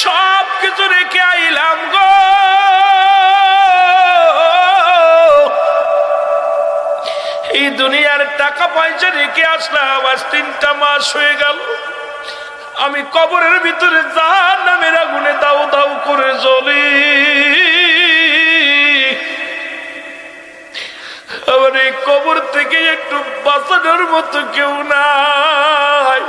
সব কিছু রেখে আইলাম গো, এই দুনিয়ার টাকা পয়সা রেখে আসলাম, আজ 3টা মাস হয়ে গেল। আমি কবরের ভিতরে জাহান্নামের আগুনে দাউ দাউ করে জ্বলি। আবার এই কবর থেকে একটু বাঁচানোর মতো কেউ নাই।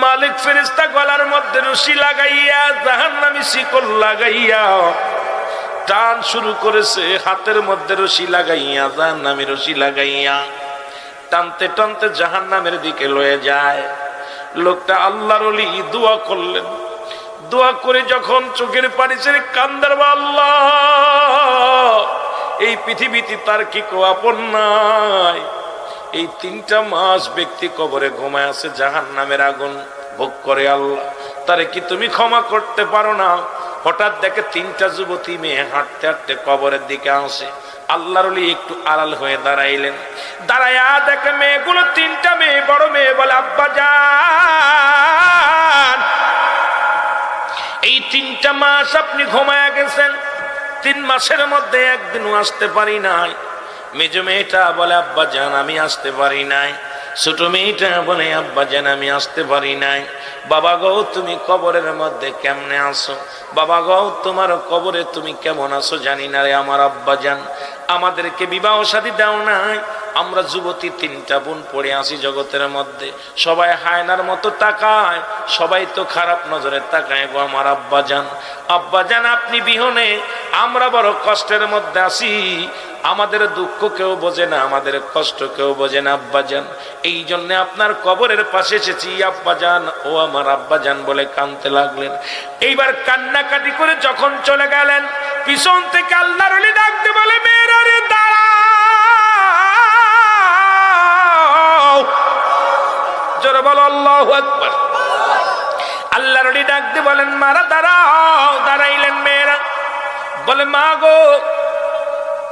মালিক ফেরেশতা গলার মধ্যে রশি লাগাইয়া জাহান্নামী শিকল লাগাইয়া টান শুরু করেছে। হাতের মধ্যে রশি লাগাইয়া জাহান্নামী রশি লাগাইয়া টানতে টানতে জাহান্নামের দিকে লয়ে যায়। লোকটা আল্লাহর ওলি দোয়া করলেন। দোয়া করে যখন চোখের পানি ছেড়ে কান্দার, আল্লাহ এই পৃথিবীতে তার কি কেউ আপন নাই। এই 3টা মাস ব্যক্তি কবরে ঘুমায় আছে, জাহান্নামের আগুন ভোগ করে। আল্লাহ তারে কি তুমি ক্ষমা করতে পারো না? হঠাৎ দেখে 3টা যুবতী মেয়ে হাঁটতে হাঁটতে কবরের দিকে আসে। আল্লাহর ওলি একটু আড়াল হয়ে দাঁড়াইলেন। দাঁড়াইয়া দেখে মেয়েগুলো 3টা মেয়ে, বড় মেয়ে বলে, আব্বা জান এই 3টা মাস আপনি ঘুমায়া গেছেন, 3 মাসের মধ্যে একদিনও আসতে পারি নাই। মেজো মেয়েটা বলে, আব্বা জান আমি আসতে পারি নাই। ছোট মেয়েটা বলে, আব্বা জান আমি আসতে পারি নাই। বাবা গো তুমি কবরের মধ্যে কেমনে আসো? বাবা গো তোমার কবরে তুমি কেমন আসো জানি না রে আমার আব্বা জান। আমাদেরকে বিবাহ শাদী দাও নাই, আমরা যুবতী 3টা বোন পড়ে আসি জগতের মধ্যে। সবাই হায়নার মতো তাকায়, সবাই তো খারাপ নজরে তাকায় গো আমার আব্বা জান। আব্বা জান আপনি বিহনে আমরা বড় কষ্টের মধ্যে আছি, আমাদের দুঃখ কেউ বোঝে না, আমাদের কষ্ট কেউ বোঝে না আব্বা জান। এই জন্য আপনার কবরের পাশে এসেছি আব্বা জান, ও আমার আব্বা জান বলে কাঁদতে লাগলেন। এইবার কান্নাকাটি করে যখন চলে গেলেন, পিছন থেকে আল্লাহর ওলি ডাকতে বলে, মেয়েরা রে দাঁড়াও। জোরে বলো আল্লাহু আকবার। আল্লাহর ওলি ডাকতে বলেন, মারা দাঁড়াও। দাঁড়াইলেন মেয়েরা, বলে মা গো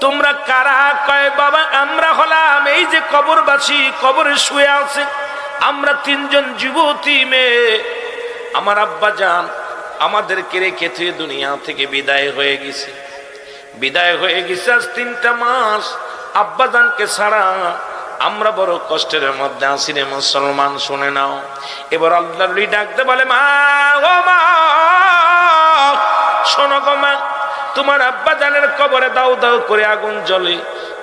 তোমরা কারা? কয় বাবা আমরা হলাম এই যে কবরবাসী, কবরে শুয়ে আছে আমরা 3জন যুবতী মেয়ে। আমার আব্বা জান আমাদেরকে রেখে তুই দুনিয়া থেকে বিদায় হয়ে গেছে। বিদায় হয়ে গেছে আজ 3টা মাস, আব্বা জানকে ছাড়া আমরা বড় কষ্টের মধ্যে আছি রে মুসলমান, শুনে নাও। এবার আল্লাহর ওলি ডাকতে বলে, মা ও মা শোনো গো মা, তোমার আব্বা জানের কবরে দাউ দাউ করে আগুন জ্বলে।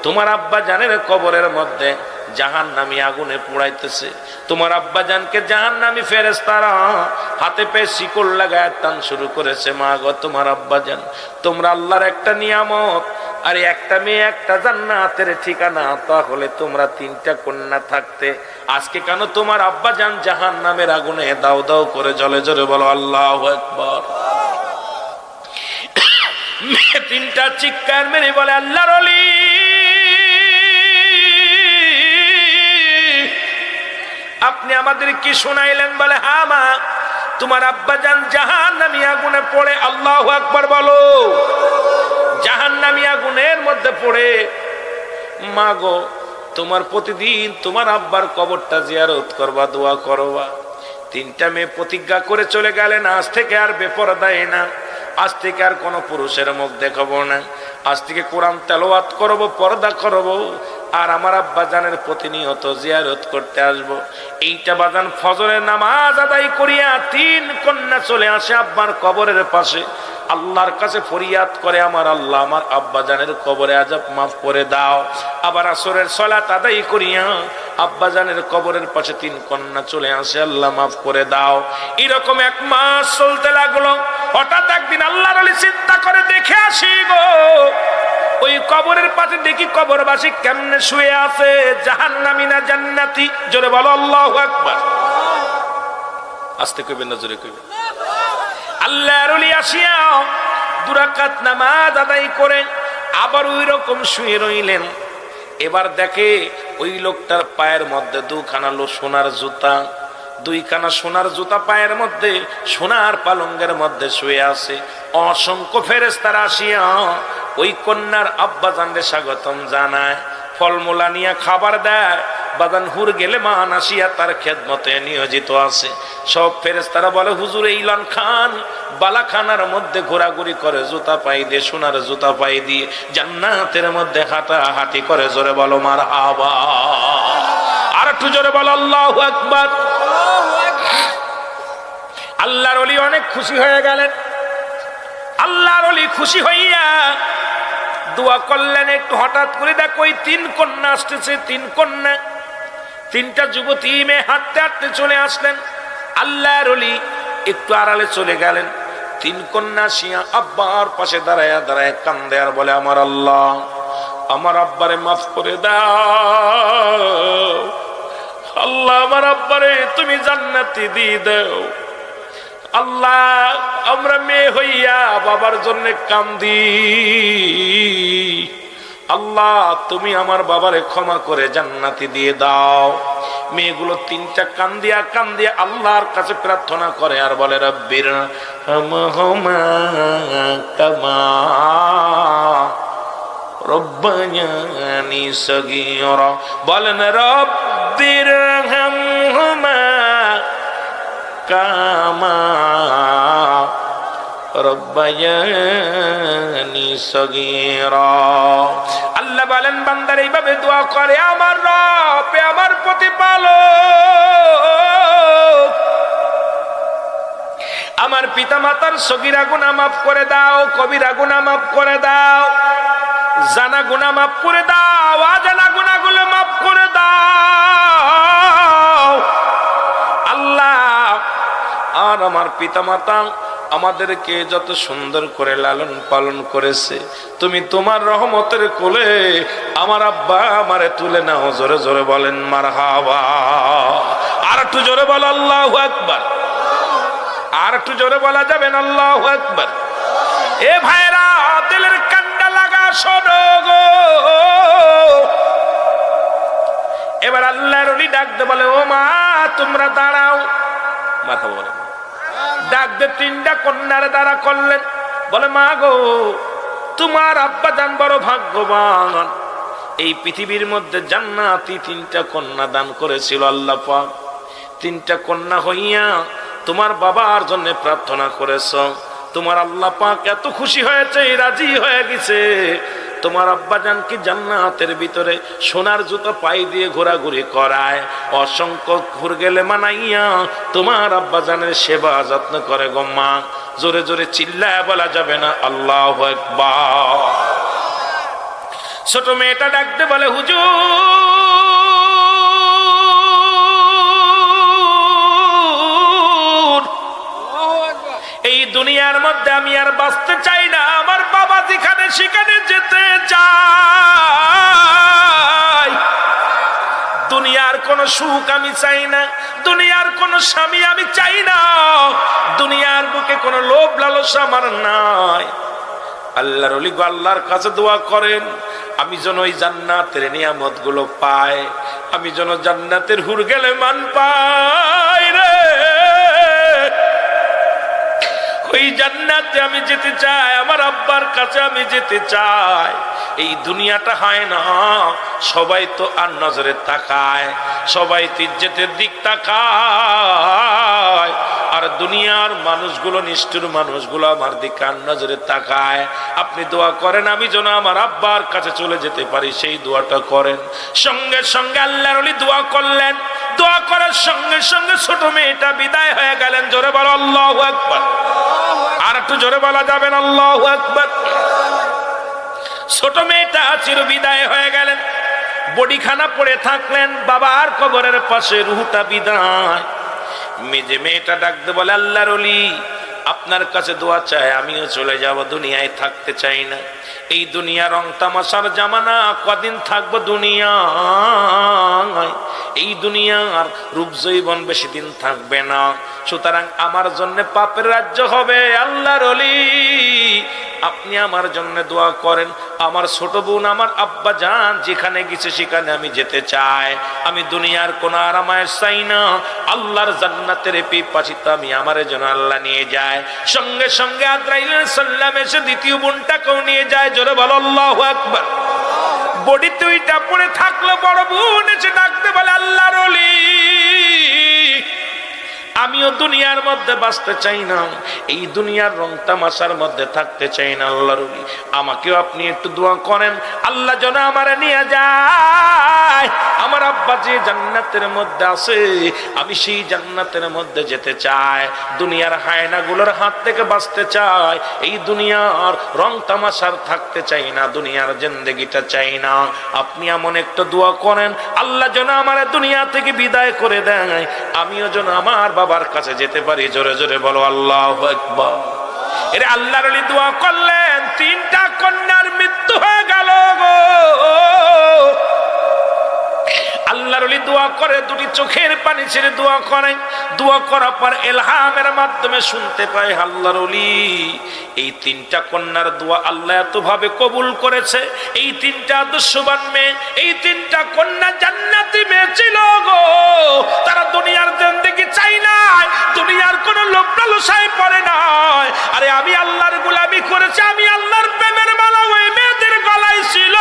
তোমার আব্বা জানের কবরের মধ্যে জাহান্নামী আগুনে পোড়াইতেছে। তোমার আব্বা জানকে জাহান্নামী ফেরেশতারা হাতে পেয়ে শিকল লাগায় টান শুরু করেছে। মা গো তোমার আব্বা জান, তোমরা আল্লাহর একটা নিয়ামত, আর একটা মেয়ে একটা জান্নাতের ঠিকানা, তাহলে তোমরা 3টা কন্যা থাকতে আজকে কেন তোমার আব্বা জান জাহান্নামের আগুনে দাউ দাউ করে জ্বলে? জোরে বলো আল্লাহু আকবার। 3টা চিৎকার মেরে বলে, আল্লাহর ওলি আপনি আমাদের কি শোনাইলেন? বলে হ্যাঁ মা, তোমার আব্বা জান জাহান্নামী আগুনে পড়ে। আল্লাহু আকবার বলো। জাহান্নামী আগুনের মধ্যে পড়ে। মা গো তোমার প্রতিদিন তোমার আব্বার কবরটা জিয়ারত করবা, দোয়া করবা। 3টা মেয়ে প্রতিজ্ঞা করে চলে গেলেন, আজ থেকে আর বেপরদায় না, আজ থেকে আর কোনো পুরুষের মুখ দেখাবো না, আজ থেকে কোরআন তেলাওয়াত করব, পর্দা করব, আর আমার আব্বা জানের প্রতিনিয়ত জিয়ারত করতে আসবো। এইটা বাজান ফজরের নামাজ আদায় করিয়া 3 কন্যা চলে আসে আব্বার কবরের পাশে, আল্লাহর কাছে ফরিয়াদ করে, আমার আল্লাহ আমার আব্বা জানের কবরে আযাব মাফ করে দাও। আবার আসরের সালাত আদায় করিয়া আব্বা জানের কবরের পাশে 3 কন্যা চলে আসে, আল্লাহ মাফ করে দাও। এরকম 1 মাস চলতে লাগলো। হঠাৎ একদিন আল্লাহর ওলি চিন্তা করে, দেখে আসি গো ওই কবরের পাশে দেখি কবরবাসী কেমনে শুয়ে আছে, জাহান্নামী না জান্নাতি? জোরে বলো আল্লাহু আকবার। আস্তে কইবেন না, জোরে কইবেন। আল্লাহর ওলি আসিয়া 2 রাকাত নামাজ আদায় করে আবার ওই রকম শুয়ে রইলেন। এবার দেখে ওই লোকটার পায়ের মধ্যে 2খানা সোনার জুতা, 2খানা সোনার জুতা পায়ের মধ্যে, সোনার পালঙ্গের মধ্যে শুয়ে আছে। অসংখ্য ফেরেশতারা আসিয়া ওই কন্যার আব্বা জানকে স্বাগতম জানায়, ফলমূলা নিয়ে খাবার দেয়। বাদান হুর গেলে মান আসিয়া তার খেদমতে নিয়োজিত আছে। সব ফেরেশতারা বলে হুজুর এই লন খান বালাখানার মধ্যে ঘোরাঘুরি করে, জুতা পাই দিয়ে, সোনার জুতা পাই দিয়ে জান্নাতের মধ্যে হাঁটাহাঁটি করে। জোরে বলো মারহাবা। আর একটু জোরে বলো আল্লাহু আকবার। আল্লাহর ওলি অনেক খুশি হয়ে গেলেন। আল্লাহর ওলি খুশি হইয়া দোয়া করলেন। একটু হঠাৎ করে দেখো ওই 3 কন্যা আসতেছে, 3 কন্যা, 3টা যুবতী মেয়ে হাঁটতে হাঁটতে চলে আসলেন। আল্লাহর ওলি একটু আড়ালে চলে গেলেন। 3 কন্যা শিয়া আব্বার পাশে দাঁড়ায় দাঁড়ায় কান্দে আর বলে, আমার আল্লাহ আমার আব্বারে মাফ করে দাও, আল্লাহ আমার আব্বারে তুমি জান্নাতি দিয়ে দাও। আল্লাহ আমরা মেয়ে হইয়া বাবার জন্য কান্দি, আল্লাহ তুমি আমার বাবারে ক্ষমা করে জান্নাতি দিয়ে দাও। মেয়েগুলো 3টা কান্দিয়া কান্দিয়া আল্লাহর কাছে প্রার্থনা করে আর বলে, রব্বির হামহুমা কামা রব্বায়ানি সগীরা। বলেন রব্বির হামহুমা কামা রব্বায়ানি সগীরা। আল্লাহ বলেন বান্দার এইভাবে দোয়া করে, আমার রব আমার প্রতিপালক আমার পিতা মাতার সগীরা গুনাহ মাফ করে দাও, কবিরা গুনাহ মাফ করে দাও, জানা গুনাহ মাফ করে দাও, অজানা গুনাহগুলো মাফ করে দাও। আল্লাহ আর আমার পিতা মাতা আমাদেরকে যত সুন্দর করে লালন পালন করেছে, তুমি তোমার রহমতের কোলে আমার আব্বা আমারে তুলে নাও। জোরে জোরে বলেন মারহাবা। আর একটু জোরে বলো আল্লাহু আকবার। আর একটু জোরে বলা যাবে না আল্লাহু আকবার। এ ভাইরা দিলের কান্ডা লাগা শোনো গো। এবার আল্লাহর ওলি ডাকতে বলে, ও মা তোমরা দাঁড়াও। মারহাবা বলে। ডাক দে 3টা কন্যার দ্বারা করলেন। বলে মা গো তোমার আব্বা জান বড় ভাগ্যবান, এই পৃথিবীর মধ্যে জান্নাতি 3টা কন্যা দান করেছিল আল্লাহ পাক। 3টা কন্যা হইয়া তোমার বাবার জন্য প্রার্থনা করেছ, তোমার আল্লাহ পাক এত খুশি হয়েছে, রাজি হয়ে গেছে। তোমার আব্বা জানকে জান্নাতের ভিতরে সোনার জুতা পাই দিয়ে ঘোরাঘুরি করায়, অসংখ্য ঘুর গেলে মানাইয়া তোমার আব্বা জানের সেবা যত্ন করে গো মা। জোরে জোরে চিল্লায় বলা যাবে না আল্লাহু আকবার। ছোট মেয়েটা ডাকতে বলে, হুজুর এই দুনিয়ার মধ্যে আমি আর বাঁচতে চাই না, আমার বাবা যেখানে সেখানে যেতে চাই। দুনিয়ার কোন সুখ আমি চাই না, দুনিয়ার কোন স্বামী আমি চাই না, দুনিয়ার বুকে কোন লোভ লালসা আমার নাই। আল্লাহর ওলি গো আল্লাহর কাছে দোয়া করেন, আমি যেন ওই জান্নাতের নিয়ামত গুলো পাই, আমি যেন জান্নাতের হুর গেলে মান পাই রে। ওই জান্নাতে আমি যেতে চাই, আমার আব্বার কাছে আমি যেতে চাই। এই দুনিয়াটা হয় না, সবাই তো আর নজরে তাকায়, সবাই তো ইজ্জতের দিক তাকায়, আর দুনিয়ার মানুষগুলো নিষ্ঠুর মানুষগুলো আমার দিকে আর নজরে তাকায়। আপনি দোয়া করেন আমি যেন আমার আব্বার কাছে চলে যেতে পারি, সেই দোয়াটা করেন। সঙ্গে সঙ্গে আল্লাহর ওলি দোয়া করলেন। দোয়া করার সঙ্গে সঙ্গে ছোট মেয়েটা বিদায় হয়ে গেলেন। জোরে বলো আল্লাহু আকবার। আর একটু জোরে বলা যাবেন আল্লাহু আকবার। ছোট মেয়েটা চির বিদায় হয়ে গেলেন, বডিখানা পড়ে থাকলেন বাবার কবরের পাশে, রুহটা বিদায়। মেজে মেয়েটা ডাকতে বলে, আল্লাহর ওলি আপনার কাছে দোয়া চাই, আমিও চলে যাব, দুনিয়ায় থাকতে চাই না। এই দুনিয়া রং তামাশার জামানা, কদিন থাকবো দুনিয়ায়, এই দুনিয়ার রূপ জৈবন বেশি দিন থাকবে না, সুতরাং আমার জন্য পাপের রাজ্য হবে। আল্লাহর ওলি আপনি আমার জন্য দোয়া করেন, আমার ছোট বোন আমার আব্বা জান যেখানে গেছে সেখানে আমি যেতে চাই, আমি দুনিয়ার কোন আরামায়েশ চাই না, আল্লাহর জান্নাতের পিপাসিত আমি, আমারে যেন আল্লাহ নিয়ে যায়। সঙ্গে সঙ্গে আজরাইল সাল্লাম এসে দ্বিতীয় বোনটাকেও নিয়ে যায়। জোরে বলো আল্লাহু আকবার। বডিতে ওইটা পড়ে থাকলো। বড় বোন এসে ডাকতে বলে, আল্লাহর ওলি, আমিও দুনিয়ার মধ্যে বাঁচতে চাই না, এই দুনিয়ার রং তামাশার মধ্যে থাকতে চাই না। আল্লাহর ওলি, আমাকেও আপনি একটু দোয়া করেন, আল্লাহ যেন আমারে নিয়ে যায়। আমার আব্বা যে জান্নাতের মধ্যে আছে, আমি সেই জান্নাতের মধ্যে যেতে চাই। দুনিয়ার হায়নাগুলোর হাত থেকে বাঁচতে চাই, এই দুনিয়ার রং তামাশার থাকতে চাই না, দুনিয়ার জিন্দেগিটা চাই না। আপনি এমন একটু দোয়া করেন, আল্লাহ যেন আমারে দুনিয়া থেকে বিদায় করে দেয়, আমিও যেন আমার বাবার কাছে যেতে পারি। জোরে জোরে বলো আল্লাহু আকবার। এর আল্লাহর ওলি দোয়া করলেন, 3টা কন্যার মৃত্যু হয়ে গেল গো। আল্লাহর ওলি দোয়া করে, 2টি চোখের পানি ছেড়ে দোয়া করেন। দোয়া করার পর ইলহামের মাধ্যমে শুনতে পায়, আল্লাহর ওলি এই 3টা কন্যার দোয়া আল্লাহ এতভাবে কবুল করেছে। এই 3টা আদর্শবান মেয়ে, এই 3টা কন্যা জান্নাতি মেয়ে ছিল গো। তারা দুনিয়ার জিন্দেগি চাই নাই, দুনিয়ার কোন লোভ লালসায় পড়ে নাই। আরে আমি আল্লাহর গোলামি করেছি, আমি আল্লাহর প্রেমের মালা ওই মেয়েদের গলায় ছিল।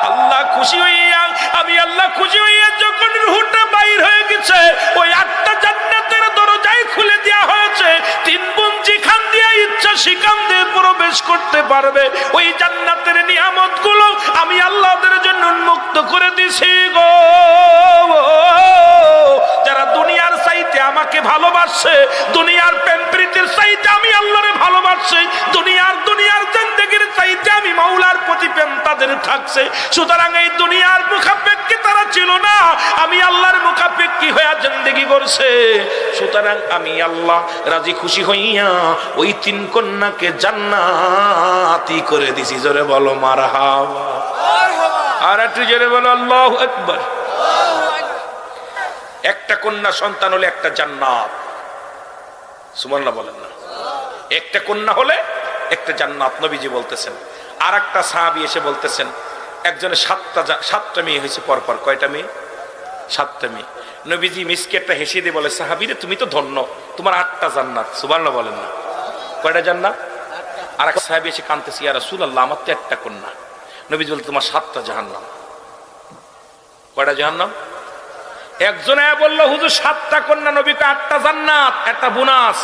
আল্লাহ খুশি হইয়া, আমি আল্লাহ খুশি হইয়া যখন রূহটা বাইর হয়ে গেছে, ওই 8টা জান্নাতের দরজাই খুলে দেওয়া হয়েছে। 3 বোন যেখান দিয়ে ইচ্ছা সেখান দিয়ে প্রবেশ করতে পারবে। ওই জান্নাতের নিয়ামতগুলো আমি আল্লাহদের জন্য উন্মুক্ত করে দিছি গো। যারা দুনিয়ার চাইতে আমাকে ভালোবাসে, দুনিয়ার প্রেম প্রীতির চাইতে আমি আল্লাহরে ভালোবাসি, দুনিয়ার জিন্দেগির চাইতে আমি মাওলার প্রতি প্রেম তাদের থাকছে। সুতরাং এই দুনিয়ার মুখাপেক্ষী তারা ছিল না, আমি আল্লাহর মুখাপেক্ষী হইয়া জিন্দেগি করছে। সুতরাং আমি আল্লাহ রাজি খুশি হইয়া ওই 3 কন্যাকে জান্নাতি করে দিছি। জোরে বলো মারহাবা। আর একটু জোরে বলো আল্লাহু আকবার। একটা কন্যা সন্তান হলে একটা জান্নাত, সুবহানাল্লাহ বলেন না? একটা কন্যা হলে একটা জান্নাত নবীজি বলতেছেন। আর একটা সাহাবী এসে বলতেছেন, একজনের 7টা মেয়ে হয়েছে পরপর। কয়টা মেয়ে? 7টা মেয়ে। নবীজি মিসকে একটা হেসে দিয়ে বলে, সাহাবীরে তুমি তো ধন্য, তোমার 8টা জান্নাত। সুবহানাল্লাহ বলেন না? কয়টা জান্নাত? আর এক সাহাবী এসে কাঁদতেছে, ইয়া রাসূলুল্লাহ আমার তো একটা কন্যা। নবীজি বলে, তোমার 7টা জাহান্নাম। কয়টা জাহান্নাম? একজন বললো, হুজুর 7টা কন্যা, নবী কয় 8টা জান্নাত, একটা বোনাস।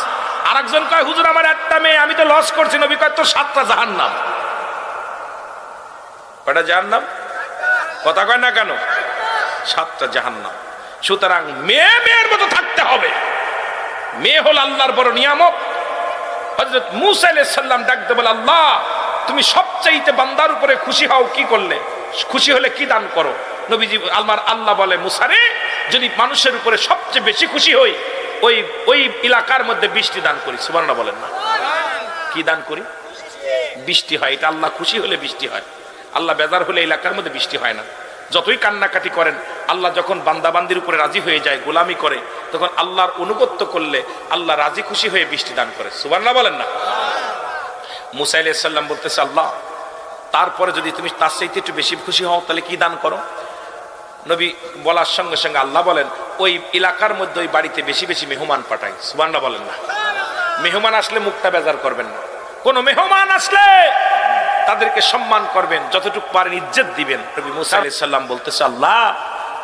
আর একজন কয়, হুজুর আমার একটা মেয়ে, আমি তো লস করছি। নবী কয়, তো 7টা জাহান্নাম। কয়টা জাহান্নাম? কথা কয় না কেন? 7টা জাহান্নাম। সুতরাং মেয়ের মতো থাকতে হবে। মেয়ে হল আল্লাহর বড় নিয়ামত। হযরত মূসা আলাইহিস সালাম ডাকতে বলে, আল্লাহ তুমি সবচাইতে বান্দার উপরে খুশি হও কি করলে? খুশি হলে কি দান করো? নবীজি আল্লাহ বলে, মূসা রে, যদি মানুষের উপরে সবচেয়ে বেশি খুশি হই, ওই এলাকার মধ্যে বৃষ্টি দান করি। সুবহানাল্লাহ বলেন না? কি দান করি? বৃষ্টি হয়। এটা আল্লাহ খুশি হলে বৃষ্টি হয়। আল্লাহ বেজার হলে এলাকার মধ্যে বৃষ্টি হয় না। যতই কান্নাকাটি করেন, আল্লাহ যখন বান্দাবান্দির উপরে রাজি হয়ে যায়, গোলামি করে, তখন আল্লাহর অনুগত্য করলে আল্লাহ রাজি খুশি হয়ে বৃষ্টি দান করে। সুবহানাল্লাহ বলেন না? মূসা আলাইহিস সালাম বলতেছে, আল্লাহ তারপরে যদি তুমি তার চাইতে একটু বেশি খুশি হও, তাহলে কি দান করো? নবী বলার সঙ্গে সঙ্গে আল্লাহ বলেন, ওই এলাকার মধ্যে ওই বাড়িতে বেশি বেশি মেহমান পাঠাই। সুবহানাল্লাহ বলেন না? মেহমান আসলে মুখটা বেজার করবেন না। কোন মেহমান আসলে তাদেরকে সম্মান করবেন, যতটুকু পারেন ইজ্জত দিবেন। নবী মূসা আলাইহিস সালাম বলতেছে, আল্লাহ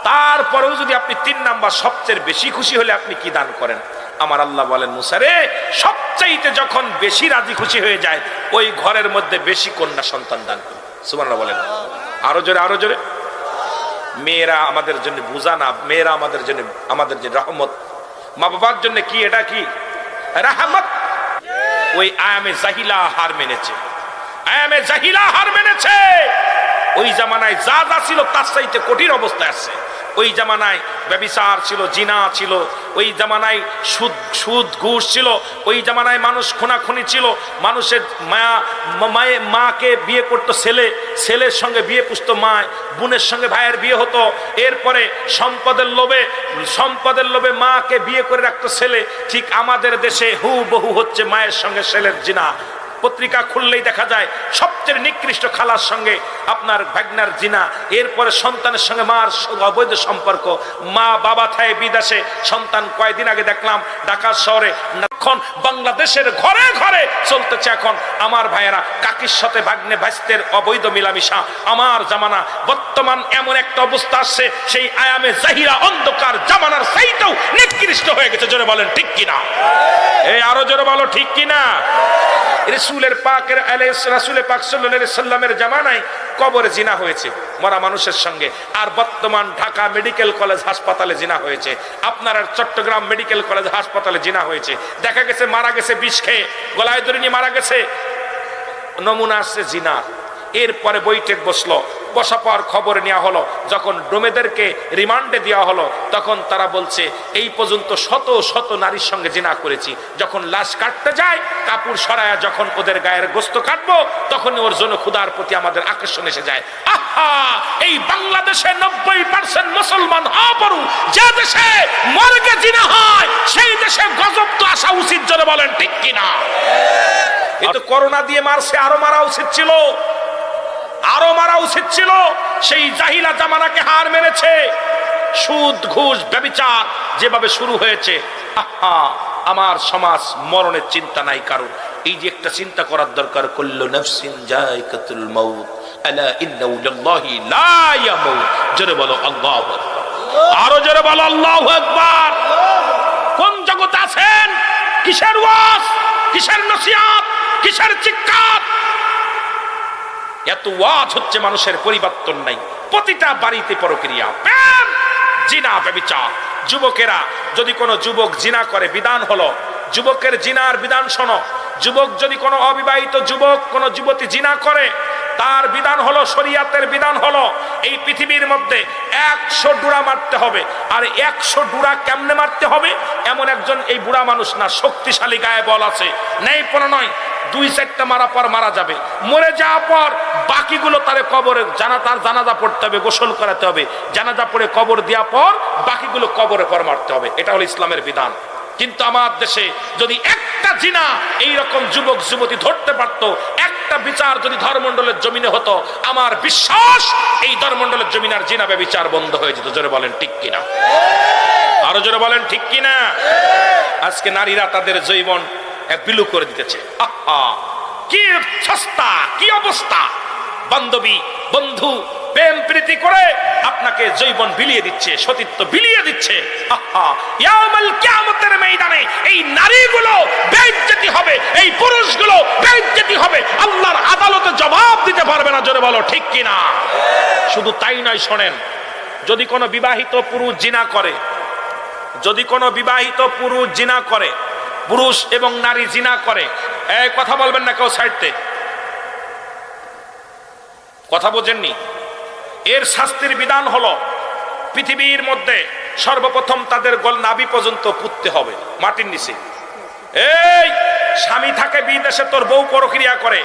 তারপরেও যদি আপনি 3 নাম্বার সবচেয়ে বেশি খুশি হলে আপনি কি দান করেন? আমার আল্লাহ বলেন, মূসা রে, সবচাইতে যখন বেশি রাজি খুশি হয়ে যায়, ওই ঘরের মধ্যে বেশি কন্যা সন্তান দান করুন। সুবহানাল্লাহ বলেন? আরো জোরে, আরো জোরে। মেয়েরা আমাদের জন্য বোঝা না, মেয়েরা আমাদের জন্য রহমত। মা বাবার জন্য কি এটা? কি রহমত? ওই আয়ামে জাহিলা হার মেনেছে, আয়ামে জাহিলা হার মেনেছে। ওই জামানায় যা যা ছিল তার চাইতে কঠিন অবস্থায় আছে। ওই জামানায় ব্যভিচার ছিল, জিনা ছিল, ওই জামানায় সুদ ঘুষ ছিল, ওই জামানায় মানুষ খুনাখুনি ছিল, মানুষের মাকে বিয়ে করতো ছেলে, ছেলের সঙ্গে বিয়ে পুষতো মা, বোনের সঙ্গে ভাইয়ের বিয়ে হতো। এরপরে সম্পদের লোভে মাকে বিয়ে করে রাখতো ছেলে। ঠিক আমাদের দেশে হুবহু হচ্ছে মায়ের সঙ্গে ছেলের জিনা। পত্রিকা খুললেই দেখা যায় সবচেয়ে নিকৃষ্ট খালার সঙ্গে আপনার ভাগনার জিনা, এরপরে সন্তানের সঙ্গে মার অবৈধ সম্পর্ক, মা বাবা থায় বিদেশে, সন্তান কয়েকদিন আগে দেখলাম ঢাকা শহরে। এখন বাংলাদেশের ঘরে ঘরে চলতেছে এখন আমার ভাইয়েরা কাকির সাথে ভাগ্নে ভাইস্তের অবৈধ মিলামিশা। আমার জামানা বর্তমান এমন একটা অবস্থা আসছে, সেই আয়ামে জাহিরা অন্ধকার জামানার চাইতেও নিকৃষ্ট হয়ে গেছে। জোরে বলেন ঠিক কিনা? এই আরো জোরে বলো ঠিক কিনা? রাসূলের পাকের রাসূলে পাক সাল্লাল্লাহু আলাইহি সাল্লামের জামানায় কবরে জিনা হয়েছে মরা মানুষের সঙ্গে, আর বর্তমান ঢাকা মেডিকেল কলেজ হাসপাতালে জিনা হয়েছে, আপনার চট্টগ্রাম মেডিকেল কলেজ হাসপাতালে জিনা হয়েছে। দেখা গেছে মারা গেছে বিষ খেয়ে, গলায় দড়ি নিয়ে মারা গেছে, নমুনা আসছে জিনার। এরপরে বৈঠক বসলো, বসা পর খবর নেওয়া হলো, যখন ডোমেদেরকে রিমান্ডে দেওয়া হলো তখন তারা বলছে এই পর্যন্ত শত শত নারীর সঙ্গে জিনা করেছি। যখন লাশ কাটতে যায় কাপড় সরায়া যখন ওদের গায়ের গোস্ত কাটবো তখন ওর জন্য ক্ষুধার প্রতি আমাদের আকর্ষণ এসে যায়। আহা, এই বাংলাদেশে 90% মুসলমান হওয়া পড়ু, যে দেশে মর্গে জিনা হয় সেই দেশে গজব তো আসা উচিত। জোরে বলেন ঠিক কিনা? এই তো করোনা দিয়ে মারছে, আরো মারা উচিত ছিল, আরো মারা উচিত ছিল। সেই জাহিলা জামানাকে হার মেরেছে। সুদ ঘুষ ব্যভিচার যেভাবে শুরু হয়েছে, আহা, আমার সমাজ মরণের চিন্তা নাই কারণ। এই যে একটা চিন্তা করার দরকার, কুল্লু নাফসিন যায়কাতুল মাউত আলা ইন্নাহু লিল্লাহি লা ইয়ামুত। জোরে বলো আল্লাহু আকবার, আরো জোরে বলো আল্লাহু আকবার। কোন জগতে আছেন? কিসের ওয়াজ, কিসের নসিহত, কিসের চিৎকার? এত ওয়াজ হচ্ছে, মানুষের পরিবর্তন নাই। প্রতিটা বাড়িতে পরক্রিয়া, প্রেম, জিনা, ব্যভিচার। যুবকেরা, যদি কোনো যুবক জিনা করে, বিধান হলো যুবকের জিনার বিধান শোনো। যুবক যদি কোনো অবিবাহিত যুবক কোনো যুবতী জিনা করে, তার বিধান হলো, শরীয়তের বিধান হলো, এই পৃথিবীর মধ্যে 100 ডুরা মারতে হবে। আর 100 ডুরা কেমনে মারতে হবে? এমন একজন এই বুড়া মানুষ না, শক্তিশালী গায়ে বল আছে, নেই কোনো নয়, 2-4টা মারা পর মারা যাবে। মরে যাওয়ার পর বাকিগুলো তারে কবরে তার জানাজা পড়তে হবে, গোসল করাতে হবে, জানাজা পড়ে কবর দেওয়ার পর বাকিগুলো কবরে পর মারতে হবে। এটা হলো ইসলামের বিধান। কিন্তু আমার দেশে যদি একটা জিনা এইরকম যুবক যুবতী ধরতে পারত, একটা বিচার যদি ধর্মমণ্ডলের জমিনে হতো, আমার বিশ্বাস এই ধর্মমণ্ডলের জমিনে আর জিনা ব্যভিচার বন্ধ হয়ে যেত। জোরে বলেন ঠিক কিনা? আরো জোরে বলেন ঠিক কিনা? আজকে নারীরা তাদের যৌবন বিলু করে দিতেছে। আহা, কি সস্তা, কি অবস্থা! বান্ধবী বন্ধু প্রেম প্রীতি করে আপনাকে যৌবন বিলিয়ে দিচ্ছে, সতীত্ব বিলিয়ে দিচ্ছে। আহা, ইয়াউমুল কিয়ামতের ময়দানে এই নারীগুলো বেইজ্জতি হবে, এই পুরুষগুলো বেইজ্জতি হবে, আল্লাহর আদালতে জবাব দিতে পারবে না। জোরে বলো ঠিক কিনা? শুধু তাই নয়, শোনেন, যদি কোনো বিবাহিত পুরুষ জিনা করে, যদি কোনো বিবাহিত পুরুষ জিনা করে, পুরুষ এবং নারী জিনা করে, এই কথা বলবেন না কেউ, সাইডতে কথা বোঝেননি? এর শাস্তির বিধান হলো, পৃথিবীর মধ্যে সর্বপ্রথম তাদের নাভি পর্যন্ত পুঁততে হবে মাটির নিচে। এই স্বামী থাকে বিদেশে, তোর বউ পরক্রিয়া করে,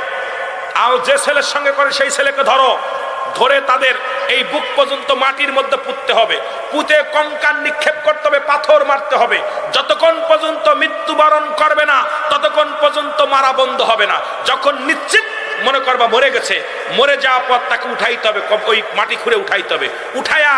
আর যে ছেলের সঙ্গে করে সেই ছেলেকে ধরো, ধরে তাদের এই বুক পর্যন্ত মাটির মধ্যে পুঁততে হবে, পুঁতে কঙ্কাল নিক্ষেপ করতে হবে, পাথর মারতে হবে। যতক্ষণ পর্যন্ত মৃত্যুবরণ করবে না ততক্ষণ পর্যন্ত মারা বন্ধ হবে না। যখন নিশ্চিত মনে করবা মরে গেছে, মরে যাওয়ার পর তাকে উঠাইতে হবে, ওই মাটি খুঁড়ে উঠাইতে হবে, উঠাইয়া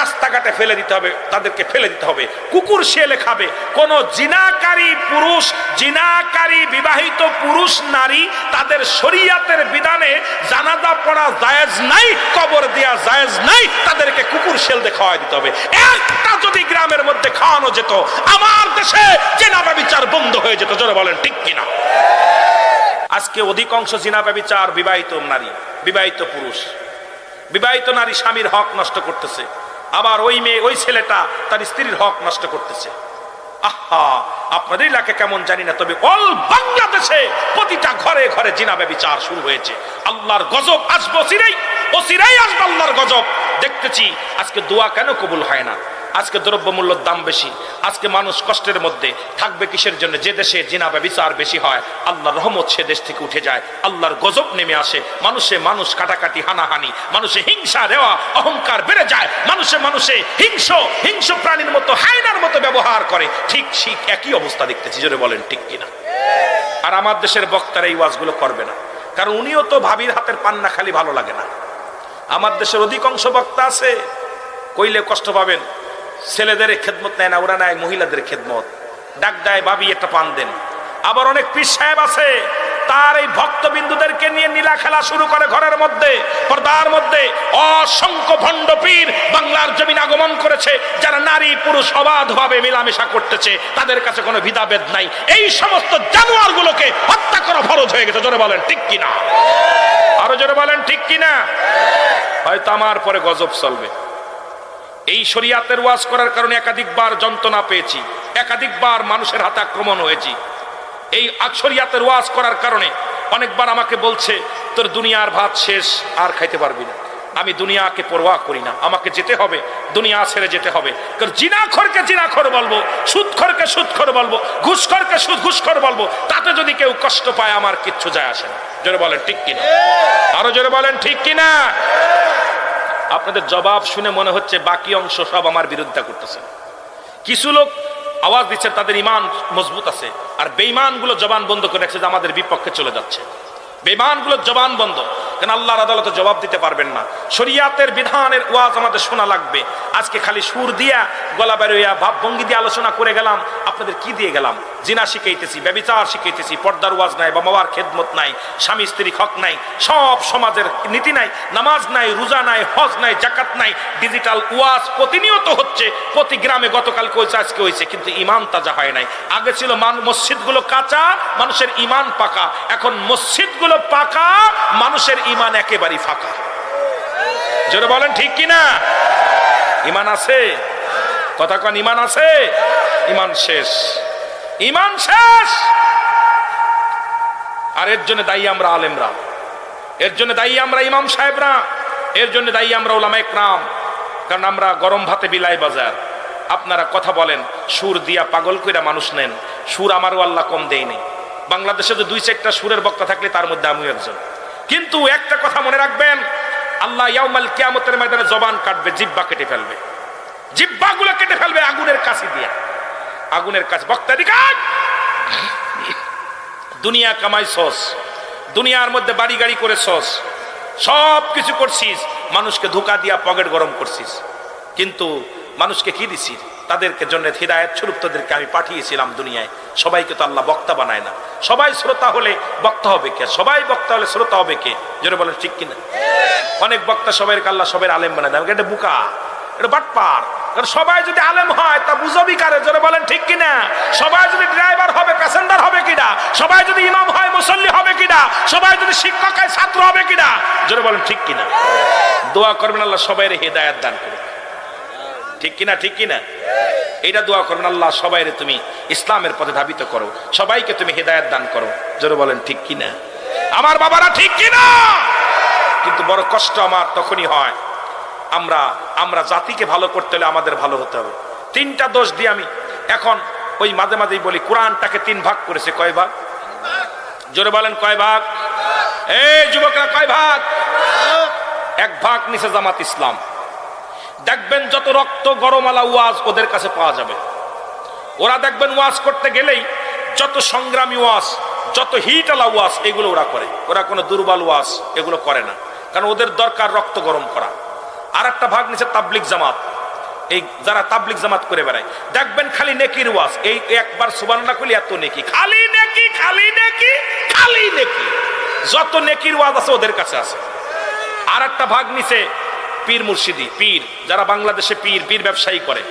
রাস্তাঘাটে ফেলে দিতে হবে, তাদেরকে ফেলে দিতে হবে। কুকুর শিয়ালে খাবে। কোন জিনাকারী পুরুষ, জিনাকারী বিবাহিত পুরুষ নারী, তাদের শরীয়তের বিধানে জানাজা পড়া জায়েজ নাই, কবর দেয়া জায়েজ নাই, তাদেরকে কুকুর শিয়াল দিয়ে খাওয়াই দিতে হবে। একটা যদি গ্রামের মধ্যে খাওয়ানো যেত, আমার দেশে জিনা ব্যভিচার বন্ধ হয়ে যেত। জোরে বলেন ঠিক কিনা? আজকে অধিকাংশ জিনা ব্যভিচার বিবাহিত নারী, বিবাহিত পুরুষ। বিবাহিত নারী স্বামীর হক নষ্ট করতেছে, আবার ওই মেয়ে, ওই ছেলেটা তার স্ত্রীর হক নষ্ট করতেছে। আহা, আপনাদের এলাকা কেমন জানি না, তবে অল বাংলাদেশে প্রতিটা ঘরে ঘরে জিনা ব্যভিচার শুরু হয়েছে। আল্লাহর গজব আসবে অচিরেই, অচিরেই আসবে আল্লাহর গজব। দেখতেছি আজকে দোয়া কেন কবুল হয় না? আজকে দ্রব্যমূল্যের দাম বেশি, আজকে মানুষ কষ্টের মধ্যে থাকবে কিসের জন্য? যে দেশে জিনা ব্যভিচার বেশি হয়, আল্লাহর রহমত সে দেশ থেকে উঠে যায়, আল্লাহর গজব নেমে আসে, মানুষ কাটাকাটি, হানাহানি, মানুষে হিংসা দেওয়া, অহংকার বেড়ে যায়, মানুষে হিংস্র প্রাণীর মতো, হায়নার মতো ব্যবহার করে। ঠিক একই অবস্থা দেখতেছি। জোরে বলেন ঠিক কিনা? আর আমার দেশের বক্তারা এই ওয়াজগুলো করবে না, কারণ উনিও তো ভাবির হাতের পান্না খালি ভালো লাগে না। আমার দেশের অধিকাংশ বক্তা আছে, কইলে কষ্ট পাবেন, ছেলেদের খেদমত নেয় না, ওরা নেয় মহিলাদের খেদমত, ডাক দেয় ভাবি একটা পান দেন। আবার অনেক পীর সাহেব আছে, তার এই ভক্তবিন্দুদেরকে নিয়ে নীলা খেলা শুরু করে ঘরের মধ্যে, পর্দার মধ্যে। অসংখ্য ভণ্ড পীর বাংলার জমিন আগমন করেছে, যারা নারী পুরুষ অবাধভাবে মেলামেশা করতেছে, তাদের কাছে কোনো ভেদাভেদ নাই। এই সমস্ত জানোয়ার গুলোকে হত্যা করা ফরজ হয়ে গেছে। জোরে বলেন ঠিক কিনা, আরো জোরে বলেন ঠিক কিনা। হয়তো আমার পরে গজব চলবে। এই শরিয়াতের ওয়াজ করার কারণে একাধিকবার যন্ত্রণা পেয়েছি, একাধিকবার মানুষের হাতে আক্রমণ হয়েছি। এই শরিয়াতের ওয়াজ করার কারণে অনেকবার আমাকে বলছে তোর দুনিয়ার ভাত শেষ, আর খাইতে পারবি না। আমি দুনিয়াকে পরোয়া করি না, আমাকে যেতে হবে, দুনিয়া ছেড়ে যেতে হবে। কারণ জিনাখোরকে জিনাখোর বলবো, সুদখোরকে সুদখোর বলবো, ঘুষখোরকে ঘুষখোর বলবো, তাতে যদি কেউ কষ্ট পায় আমার কিচ্ছু যায় আসে না। জোরে বলেন ঠিক কিনা, আরো জোরে বলেন ঠিক কিনা। আপনাদের জবাব শুনে মনে হচ্ছে বাকি অংশ সব আমার বিরুদ্ধে করতেছে। কিছু লোক আওয়াজ দিচ্ছে তাদের ইমান মজবুত আছে, আর বেঈমানগুলো জবান বন্ধ করে রাখছে যে আমাদের বিপক্ষে চলে যাচ্ছে। বেঈমানগুলোর জবান বন্ধ, কারণ আল্লাহর আদালতে জবাব দিতে পারবেন না। শরিয়াতের বিধানের ওয়াজ আমাদের শোনা লাগবে। আজকে খালি সুর দিয়া, গলা বেরোয়া, ভাব ভঙ্গি দিয়ে আলোচনা করে গেলাম। আপনাদের কি দিয়ে গেলাম? জিনা শিখাইতেছি, ব্যভিচার শিখাইতেছি, পর্দার ওয়াজ নাই, বা বাবার খেদমত নাই, স্বামী স্ত্রী হক নাই, সব সমাজের নীতি নাই, নামাজ নাই, রোজা নাই, হজ নাই, জাকাত নাই। ডিজিটাল ওয়াজ প্রতিনিয়ত হচ্ছে, প্রতি গ্রামে গতকালকে হয়েছে, আজকে হয়েছে, কিন্তু ইমান তাজা হয় নাই। আগে ছিল মসজিদগুলো কাঁচা, মানুষের ইমান পাকা। এখন মসজিদগুলো পাকা, মানুষের ইমান একেবারেই ফাঁকা। জোরে বলেন ঠিক কিনা। ইমান আছে, কথা কন, ইমান আছে? ইমান শেষ, ইমান শেষ। আর এর জন্য দায়ী আমরা আলেমরা, এর জন্য দায়ী আমরা ইমাম সাহেবরা, এর জন্য দায়ী আমরা উলামায়ে কেরাম। কারণ আমরা গরম ভাতে বিলাই বাজার। আপনারা কথা বলেন, সুর দিয়া পাগল কইরা মানুষ নেন। সুর আমারও আল্লাহ কম দেয়নি। বাংলাদেশে যে 2-4টা সুরের বক্তা থাকলে তার মধ্যে আমিও একজন। কিন্তু একটা কথা মনে রাখবেন, আল্লাহ ইয়াউমাল কিয়ামতের ময়দানে জবান কাটবে, জিহ্বা কেটে ফেলবে, জিহ্বাগুলো কেটে ফেলবে আগুনের কাছে দিয়া। আগুনের কাছে বক্তা দিকার, দুনিয়া কামাইছস, দুনিয়ার মধ্যে বাড়ি গাড়ি করেছস, সব কিছু করছিস, মানুষকে ধোঁকা দিয়া পকেট গরম করছিস, কিন্তু মানুষকে কি দিছিস? তাদেরকে জন্য হিদায়াত স্বরূপ তাদেরকে আমি পাঠিয়েছিলাম দুনিয়ায়। সবাইকে তো আল্লাহ বক্তা বানায় না। সবাই শ্রোতা হলে বক্তা হবে কে? সবাই বক্তা হলে শ্রোতা হবে কে? জোরে বলেন ঠিক কিনা। অনেক বক্তা সবাইকে আল্লাহ সবাই আলেম বানায় দেয়, এটা বুকা, এটা বাটপার। কারণ সবাই যদি আলেম হয় তা বুঝবি কারে? জোরে বলেন ঠিক কিনা। সবাই যদি ড্রাইভার হবে, প্যাসেঞ্জার হবে কিনা? সবাই যদি ইমাম হয়, মুসল্লি হবে কিনা? সবাই যদি শিক্ষক হয়, ছাত্র হবে কিনা? জোরে বলেন ঠিক কিনা। দোয়া করবেন আল্লাহ সবাইরে হিদায়াত দান করে, ঠিক কিনা, ঠিক কিনা। এইটা দোয়া করবেন, আল্লাহ সবাইরে তুমি ইসলামের পথে ধাবিত করো, সবাইকে তুমি হিদায়াত দান করো। জোরে বলেন ঠিক কিনা। আমার বাবারা ঠিক কিনা। কিন্তু বড় কষ্ট আমার তখনই হয়, আমরা জাতিকে ভালো করতে হলে আমাদের ভালো হতে হবে। 3টা দোষ দিয়ে আমি এখন ওই মাঝে মাঝেই বলি, কোরআনটাকে 3 ভাগ করেছে। কয় ভাগ? জোরে বলেন কয় ভাগ? এই যুবকরা কয় ভাগ? 1 ভাগ নিচে জামাত ইসলাম। দেখবেন যত রক্ত গরমালা ওয়াজ ওদের কাছে পাওয়া যাবে। ওরা দেখবেন ওয়াজ করতে গেলেই যত সংগ্রামী ওয়াজ, যত হিটালা ওয়াজ, এগুলো ওরা করে। ওরা কোনো দুর্বল ওয়াজ এগুলো করে না, কারণ ওদের দরকার রক্ত গরম করা। আর একটা ভাগ নিচে তাবলিগ জামাত। এই যারা তাবলিগ জামাত করে বেড়ায়, দেখবেন খালি নেকির ওয়াজ। এই একবার সুবহানাল্লাহ কইলে এত নেকি, খালি নেকি, খালি নেকি, খালি নেকি। যত নেকির ওয়াজ আছে ওদের কাছে আছে। আর একটা ভাগ নিচে পীর মুর্শিদি, পীর যারা বাংলাদেশে পীর ব্যবসায়ী করে,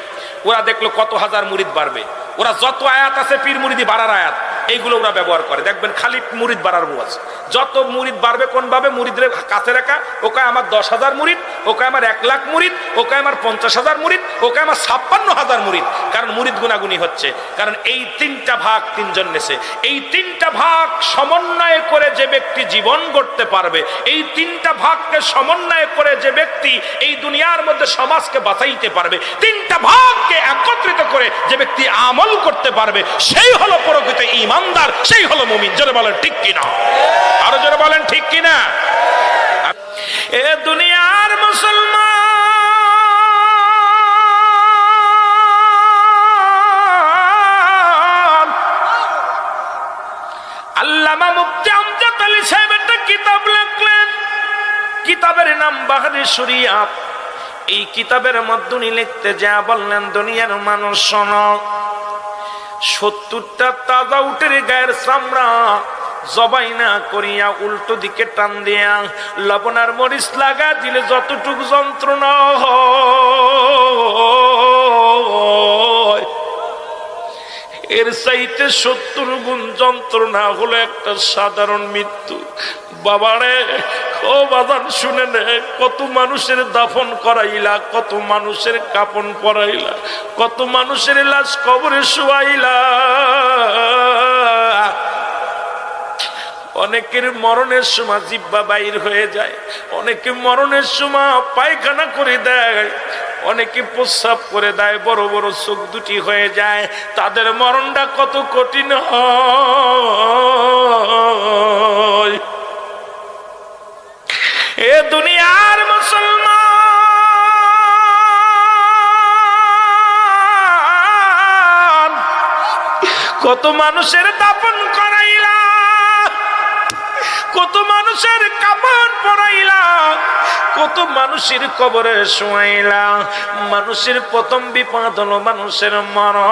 ওরা দেখলো কত হাজার মুরিদ বাড়বে। ওরা যত আয়াত আছে পীর মুরিদি বাড়ার আয়াত, এইগুলো ওরা ব্যবহার করে। দেখবেন খালি মুরিদ বাড়ার ওয়াজ। যত মুরিদ বাড়বে কোন ভাবে? মুরিদের কাছে রাখা। ওকে আমার 10,000 মুরিদ, ওকে আমার 1 লাখ মুরিদ, ওকে আমার 50,000 মুরিদ, ওকে আমার 56,000 মুরিদ। কারণ মুরিদ গুনাগুনি হচ্ছে। কারণ এই 3টা ভাগ 3 জন নেছে। এই 3টা ভাগ সমন্বয় করে যে ব্যক্তি জীবন গড়তে পারবে, এই 3টা ভাগকে সমন্বয় করে যে ব্যক্তি এই দুনিয়ার মধ্যে সমাজকে বাঁচাইতে পারবে, 3টা ভাগকে একত্রিত করে যে ব্যক্তি আমল করতে পারবে, সেই হলো প্রকৃত ঈমানদার, সেই হলো মুমিন। জোরে বলেন ঠিক কিনা। আরো জোরে বলেন ঠিক কিনা। এ দুনিয়ার মুসলমান, আল্লামা মুফতি আমজাদ আলী সাহেব একটা কিতাব লিখলেন, কিতাবের নাম বাহারে শরিয়াত। এই কিতাবের মধ্যে উনি লিখতে যা বললেন, দুনিয়ার মানুষ শোনো, 70টা তাজা উটের গায়ের চামড়া জবাই না করিয়া উল্টো দিকে টান দিয়া লবণ আর মরিচ লাগা দিলে যতটুকু যন্ত্রণা হয়, এর চাইতে 70 গুণ যন্ত্রণা হলো একটা সাধারণ মৃত্যু। বাবারে, ও বাজান শুনে নে, কত মানুষের দাফন করাইলা, কত মানুষের কাপন পরাইলা, কত মানুষের লাশ কবরে শুয়াইলা। অনেকের মরণের সময় জিহ্বা বাইর হয়ে যায়, অনেকে মরণের সময় পায়খানা করে দেয়, অনেকে প্রস্রাব করে দেয়, বড় বড় চোখ দুটি হয়ে যায়। তাদের মরণটা কত কঠিন হয়। এ দুনিয়ার মুসলমান, কত মানুষের দাফন করাইলা, কত মানুষের কাফন পরাইলা, কত মানুষের কবরে শোয়াইলা। মানুষের প্রথম বিপদ হলো মানুষের মরণ।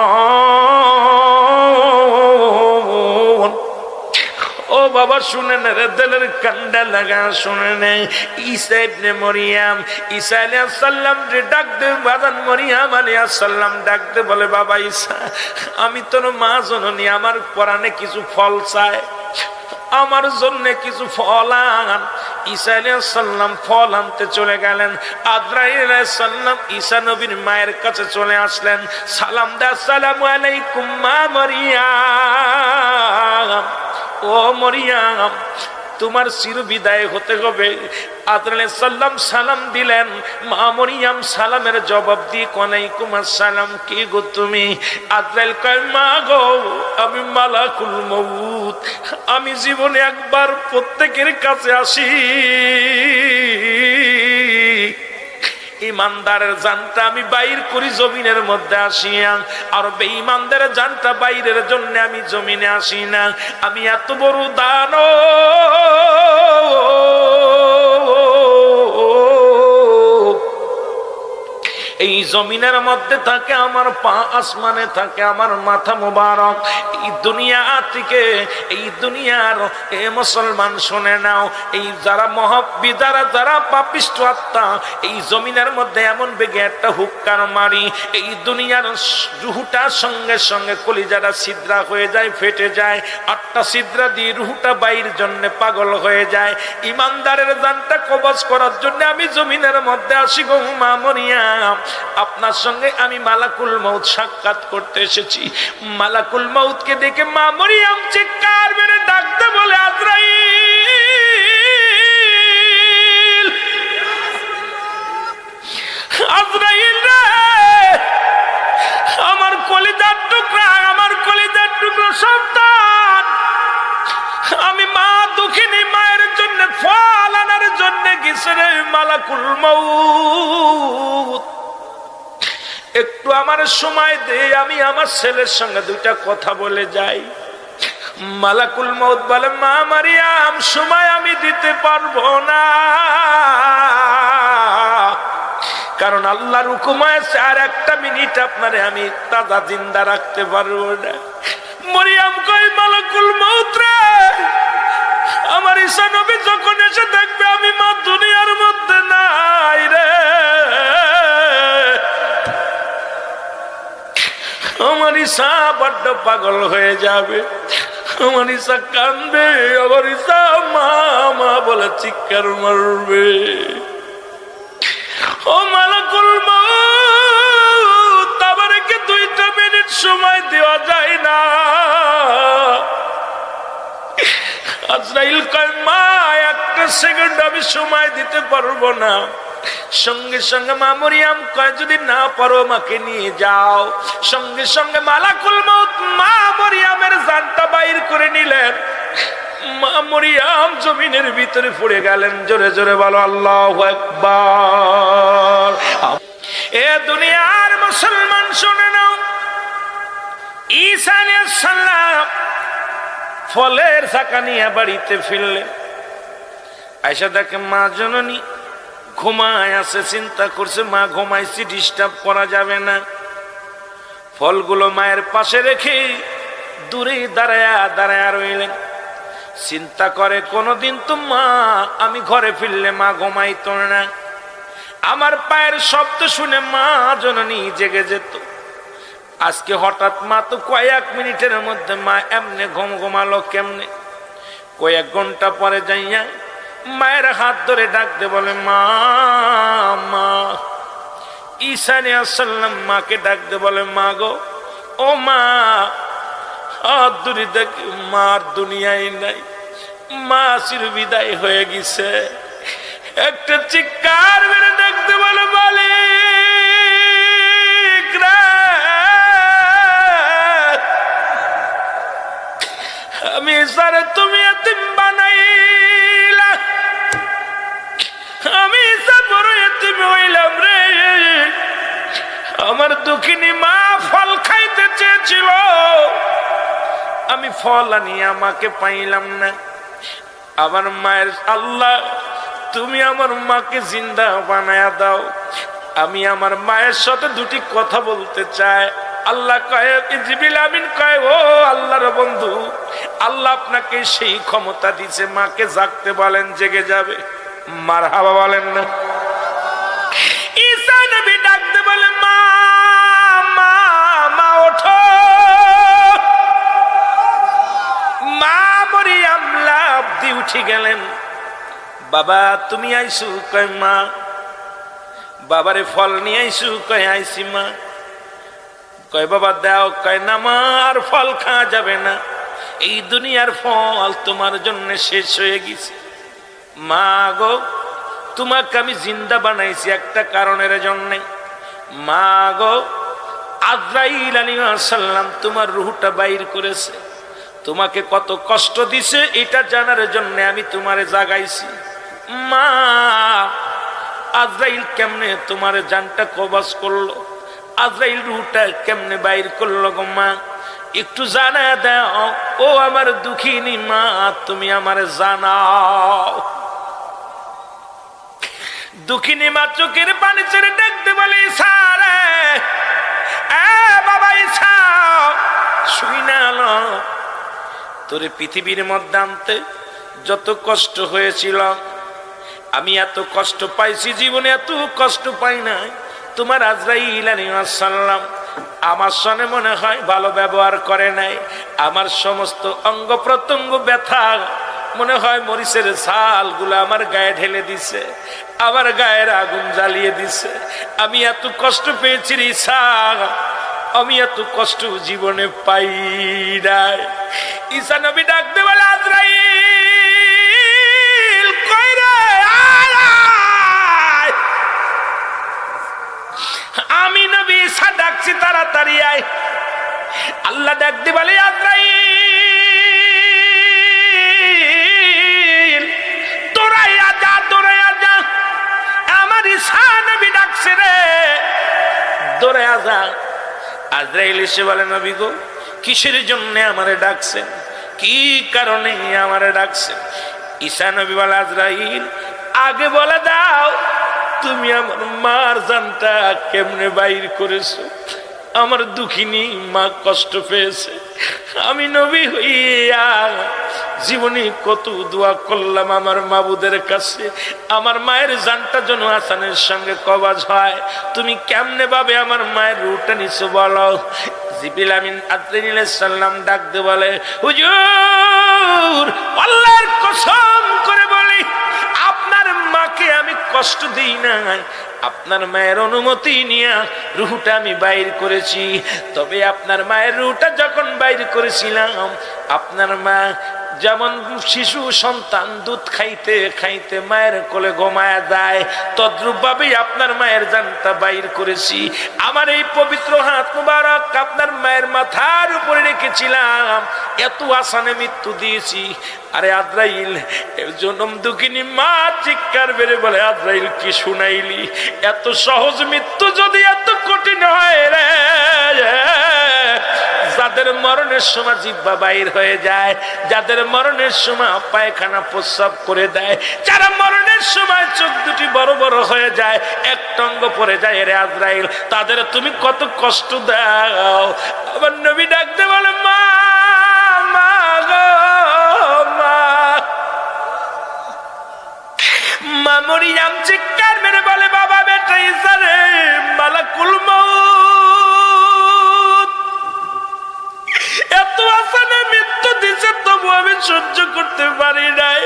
ও বাবা শুনে নে রে, দিলের কান্ডা লাগা শুনে নে। ঈসা ইবনে মরিয়াম, ঈসা আলাইহিস সালাম রে ডাক দে, বাজান মরিয়াম আলাইহিস সালাম ডাক দে, বলে বাবা ঈসা, আমি তোর মা জননী, আমার পরাণে কিছু ফল চাই, আমার জন্য কিছু ফল আন। ঈসা আলাইহিস সালাম ফল আনতে চলে গেলেন। আজরাইল আলাইহিস সালাম ঈসা নবীর মায়ের কাছে চলে আসলেন, সালাম দা, আসসালামু আলাইকুম মা মরিয়াম। ও মরিয়াম, তোমার চির বিদায় হতে হবে। আজরাইল আলাইহিস সালাম সালাম দিলেন, মা মরিয়াম সালামের জবাব দিয়ে ওয়ালাইকুম আসসালাম, কি গো তুমি? আজরাইল কয়, মা গো, আমি মালাকুল মউত, আমি জীবনে একবার প্রত্যেকের কাছে আসি। ইমানদারের জানটা আমি বাইর করি জমিনের মধ্যে আসিয়া, আর বেঈমানদের জানটা বাইরের জন্য আমি জমিনে আসি না। আমি এত বড় দানব, এই জমিনের মধ্যে থাকে আমার পা, আসমানে থাকে আমার মাথা মোবারক। এই দুনিয়া থেকে, এই দুনিয়ার এ মুসলমান শুনে নাও, এই যারা মহাবিদারা, যারা পাপিষ্ঠ আত্মা, এই জমিনের মধ্যে এমন বেগে একটা হুক্কার মারি, এই দুনিয়ার রুহুটা সঙ্গে সঙ্গে কলিজাটা ছিদ্রা হয়ে যায়, ফেটে যায়। 8টা ছিদ্রা দিয়ে রুহুটা বাইর জন্য পাগল হয়ে যায়। ইমানদারের জানটা কবজ করার জন্য আমি জমিনের মধ্যে আসি গো মা মরিয়াম। আপনার সঙ্গে আমি মালাকুল মউত সাক্ষাৎ করতে এসেছি। মালাকুল মউতকে দেখে মা মরিয়াম চিৎকার মেরে ডাকতে বলে, আজরাইল, আজরাইল রে, আমার কলিজার টুকরা, আমার কলিজার টুকরা সন্তান, আমি মা দুঃখিনী, মায়ের জন্য ফল আনার জন্য গেছে রে মালাকুল মউত, একটু আমার সময় দে, আমি আমার ছেলের সঙ্গে 2টা কথা বলে যাই। মালাকুল মউত বলে, মা মারিয়াম, সময় আমি দিতে পারবো না, কারণ আল্লাহর হুকুম আছে আর 1টা মিনিট আপনারে আমি তাজা জিন্দা রাখতে পারবো না। মরিয়াম কয়, মালাকুল মউত রে, আমার ঈসা নবী যখন এসে দেখবে আমি মা দুনিয়ার মধ্যে নাই রে, আমার ঈসা বড্ড পাগল হয়ে যাবে, আমার ঈসা কাঁদবে, আমার ঈসা মা মা বলে চিৎকার মারবে। ও মালাকুল মউত, আমাকে 2টা মিনিট সময় দেওয়া যায় না। আজরাইল কয়, মা 1টা সেকেন্ড আমি সময় দিতে পারবো না। সঙ্গে সঙ্গে মা মরিয়াম কয়, যদি না পারো আমাকে নিয়ে যাও। সঙ্গে সঙ্গে মালাকুল মউত মা মরিয়ামের জানটা বাইর করে নিলেন। মা মরিয়াম জমিনের ভিতরে পড়ে গেলেন। জোরে জোরে বলো আল্লাহু আকবার। এ দুনিয়ার মুসলমান শুনে নাও, ঈসা আলাইহিস সালাম ফলের চাকা নিয়ে বাড়িতে ফিরলেন। আয়সা দেখে মা জননী ঘুমায় আছে। চিন্তা করছে মা ঘুমাইছি, ডিস্টার্ব করা যাবে না। ফলগুলো মায়ের পাশে রেখে দূরে দাঁড়ায়া রইলেন। চিন্তা করে কোনদিন তো মা আমি ঘরে ফিরলে মা ঘুমাইতো না, আমার পায়ের শব্দ শুনে মা জননী জেগে যেত। আজকে হঠাৎ মা তো কয়েক মিনিটের মধ্যে মা এমনে ঘুমালো কেমনে। কয়েক ঘন্টা পরে যাইয়া মায়ের হাত ধরে ডাকতে বলে মা মা। ঈসা আলাইহিস সালাম মাকে ডাকতে বলে মা গো, ও মা। হাত ধরে দেখি মার দুনিয়ায় নাই, মা চির বিদায় হয়ে গেছে। একটা চিৎকার মেরে ডাকতে বলে মালিক রে, আমি সারে তুমি এতিম বানাইলা, আমি বড় এতিম হইলাম রে। আমার দুঃখিনী মা ফল খাইতে চেয়েছিল, আমি ফল আনি আমাকে পাইলাম না। আমার মায়ের আল্লাহ তুমি আমার মাকে জিন্দা বানায়া দাও, আমি আমার মায়ের সাথে দুটি কথা বলতে চাই। আল্লাহ কয়, জিবরিল আমিন কয়, ও আল্লাহর বন্ধু, আল্লাহ আপনাকে সেই ক্ষমতা দিয়েছে, মাকে জাগতে বলেন, জেগে যাবে। মারহাবা বলেন না। ঈসা নবী ডাকতে বলে মা মা মা ওঠো। মা মরিয়ম লাফ দিয়ে উঠে গেলেন। বাবা তুমি আইসু? কয় মা। বাবারে ফল নিয়ে আইসু? কয় আইসি মা। কয় বাবা দাও? কয় না মা, আর ফল খাওয়া যাবে না, এই দুনিয়ার ফল তোমার জন্য শেষ হয়ে গেছে। মা গো, তোমাকে আমি জিন্দা বানাইছি একটা কারণের জন্য। মা গো, আজরাইল আলাইহিস সালাম তোমার রূহটা বাইর করেছে, তোমাকে কত কষ্ট দিছে এটা জানার জন্য আমি তোমারে জাগাইছি। মা, আজরাইল কেমনে তোমার জানটা কবজ করলো, আজরাইল রূহটা কেমনে বাইর করলো গো মা, একটু জানা দাও। ও আমার দুঃখিনী মা, তুমি আমারে জানাও। দুঃখিনী মা চোখের পানি ছেড়ে দেখতে বলে ঈসা রে, বাবা ঈসা, শুই না আলো, তোরে পৃথিবীর মধ্যে আনতে যত কষ্ট হয়েছিল, আমি এত কষ্ট পাইছি জীবনে, এত কষ্ট পাই নাই। তোমার আজরাইল আলাইহিস সালাম আমার সনে মনে হয় ভালো ব্যবহার করে নাই, আমার সমস্ত অঙ্গ প্রত্যঙ্গ ব্যথা মনে হয় মরিচের ছালগুলো আমার গায়ে ঢেলে দিছে, আমার গায়ের আগুন জ্বালিয়ে দিছে। আমি এত কষ্ট পেয়েছি ঈসা, আমি এত কষ্ট জীবনে পাই নাই। ঈসা নবী ডাকতে বলে আজরাইল কই রে, আমি নবী ঈসা ডাকছি, তাড়াতাড়ি আয়। আল্লাহ ডাকতে বলে আজরাইল দৌড়াইয়া যা, দৌড়াইয়া যা, আমার ঈসা নবী ডাকছে রে, দৌড়াইয়া যা। আজরাইল এসে বলে নবী গো, কিসের জন্য আমারে ডাকছেন, কি কারণে আমারে ডাকছেন? ঈসা নবী বলে আজরাইল আগে বলে দাও, তুমি আমার মার জানটা কেমনে বাইর করেছো? আমার দুঃখিনী মা কষ্ট পেয়েছে, আমি নবী হইয়া জীবনে কত দোয়া করলাম আমার মাবুদের কাছে, আমার মায়ের জানটা যেন হাসানের সঙ্গে কবজ হয়। তুমি কেমনে ভাবে আমার মায়ের রূহটা নিছো বলো? জিবরিল আমিন আলাইহিস সালাম ডাকতে বলে হুজুর, আল্লাহর কসম করে বলি আপনার মাকে আমি কষ্ট দিই নাই, আপনার মায়ের অনুমতি নিয়ে রূহটা আমি বাইর করেছি। তবে আপনার মায়ের রূহটা যখন বাইর করেছিলাম, আপনার মা যেমন শিশু সন্তান দুধ খাইতে খাইতে মায়ের কোলে ঘুমায়া যায়, তদ্রূপ ভাবেই আপনার মায়ের জানটা বাইর করেছি। আমার এই পবিত্র হাত মুবারক আপনার মায়ের মাথার উপরে রেখেছিলাম, এত আসানে মৃত্যু দিয়েছি। আরে আজরাইল, জনম দুঃখিনী মা চিৎকার বেড়ে বলে আজরাইল কি শুনাইলি? এত সহজ মৃত্যু যদি এত কঠিন হয় রে, যাদের মরণের সময় জিহ্বা বাইর হয়ে যায়, যাদের মরণের সময় পায়খানা প্রস্রাব করে দেয়, যারা মরণের সময় চোখ দুটি বড় বড় হয়ে যায়, এক টঙ্গ পড়ে যায়, রে আজরাইল তাদের তুমি কত কষ্ট দাও। আমার নবী ডাকতে বলে মা মা গো মা। মা মরিয়াম চিৎকার মেরে বলে বাবা বেটা ঈসা রে, মালাকুল মউত এত আসানে মৃত্যু দিছে, তবু আমি সহ্য করতে পারি নাই।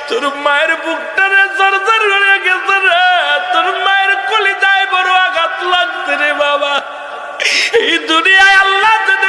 তোর মায়ের বুকটা রে জর্জর হয়ে গেছে রে, তোর মায়ের কলিজায় বড় আঘাত লাগছে রে বাবা। এই দুনিয়ায় আল্লাহ যদি